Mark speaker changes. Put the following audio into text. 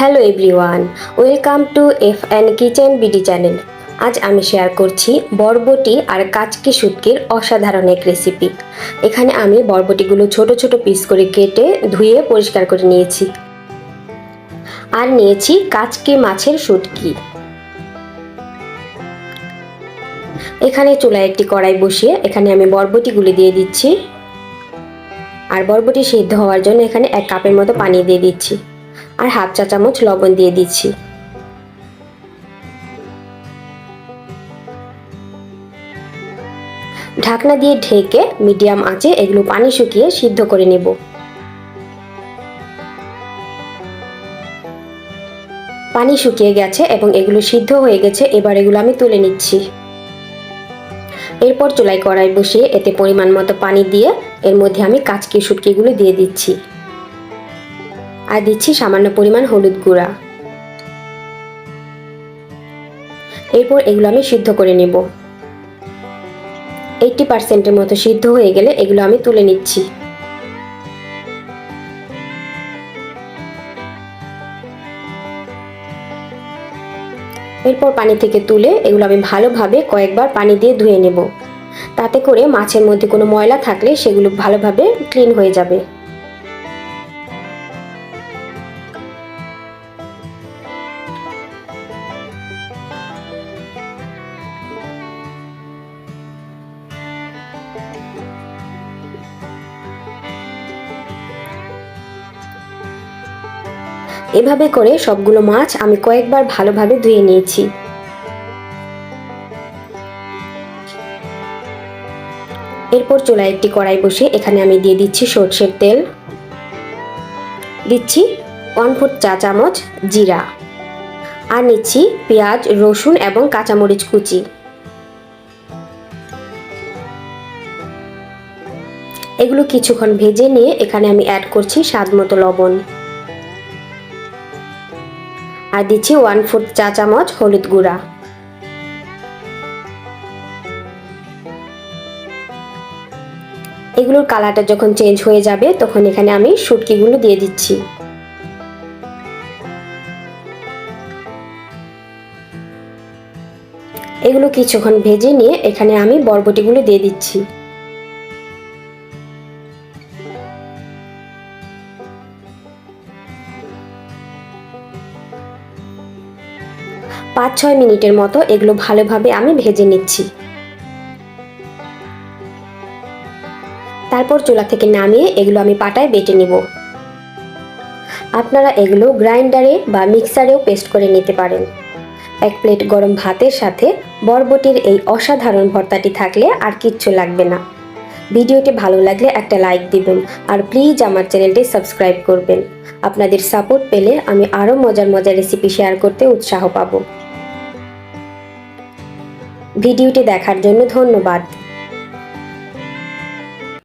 Speaker 1: Hello everyone, welcome to F an kitchen BD channel. আজ আমি share করছি বরবটি আর কাচকি শুটকির অসাধারণ এক রেসিপি। এখানে আমি বরবটিগুলো ছোট ছোট পিস করে কেটে ধুয়ে পরিষ্কার করে নিয়েছি। আর নিয়েছি কাচকি মাছের শুটকি। এখানে চুলায় একটি কড়াই বসিয়ে এখানে আমি বরবটিগুলি দিয়ে দিচ্ছি। আর বরবটি সিদ্ধ হওয়ার জন্য এখানে 1 কাপের মতো পানি দিয়ে দিচ্ছি। আর হাফ চা চামচ লবণ দিয়ে দিচ্ছি। ঢাকনা দিয়ে ঢেকে মিডিয়াম আঁচে এগুলো পানি শুকিয়ে সিদ্ধ করে নেব। পানি শুকিয়ে গেছে এবং এগুলো সিদ্ধ হয়ে গেছে। এবার এগুলো আমি তুলে নিচ্ছি। এরপর চুলায় কড়াই বসিয়ে এতে পরিমাণ মতো পানি দিয়ে এর মধ্যে আমি কাচকি শুটকিগুলো দিয়ে দিচ্ছি। আর দিচ্ছি সামান্য পরিমাণ হলুদ গুঁড়া। এরপর এগুলো আমি সিদ্ধ করে নেব। 80% মতো সিদ্ধ হয়ে গেলে এগুলো আমি তুলে নিচ্ছি। এরপর পানি থেকে তুলে এগুলো আমি ভালোভাবে কয়েকবার পানি দিয়ে ধুয়ে নেব। তাতে করে মাছের মধ্যে কোনো ময়লা থাকলে সেগুলো ভালোভাবে ক্লিন হয়ে যাবে। এভাবে করে সবগুলো মাছ আমি কয়েকবার ভালোভাবে ধুয়ে নিয়েছি। এরপর চুলায় একটি কড়াই বসে এখানে আমি দিয়ে দিচ্ছি সরষের তেল, দিচ্ছি 1/4 চা চামচ জিরা, আর নিচ্ছি পেঁয়াজ, রসুন এবং কাঁচামরিচ কুচি। এগুলো কিছুক্ষণ ভেজে নিয়ে এখানে আমি অ্যাড করছি স্বাদ মতো লবণ, আর দিচ্ছি 1/4 চা চামচ হলুদ গুঁড়া। এগুলোর কালারটা যখন চেঞ্জ হয়ে যাবে তখন এখানে আমি শুটকিগুলো দিয়ে দিচ্ছি। এগুলো কিছুক্ষণ ভেজে নিয়ে এখানে আমি বরবটিগুলো দিয়ে দিচ্ছি। পাঁচ 6 মিনিটের মতো এগুলো ভালোভাবে আমি ভেজে নিচ্ছি। তারপর চুলা থেকে নামিয়ে এগুলো আমি পাটায় বেটে নিব। আপনারা এগুলো গ্রাইন্ডারে বা মিক্সারেও পেস্ট করে নিতে পারেন। এক প্লেট গরম ভাতের সাথে বরবটির এই অসাধারণ ভর্তাটি থাকলে আর কিচ্ছু লাগবে না। ভিডিওটি ভালো লাগলে একটা লাইক দিবেন আর প্লিজ আমার চ্যানেলটি সাবস্ক্রাইব করবেন। আপনাদের সাপোর্ট পেলে আমি আরও মজার মজার রেসিপি শেয়ার করতে উৎসাহ পাবো। ভিডিওটি দেখার জন্য ধন্যবাদ।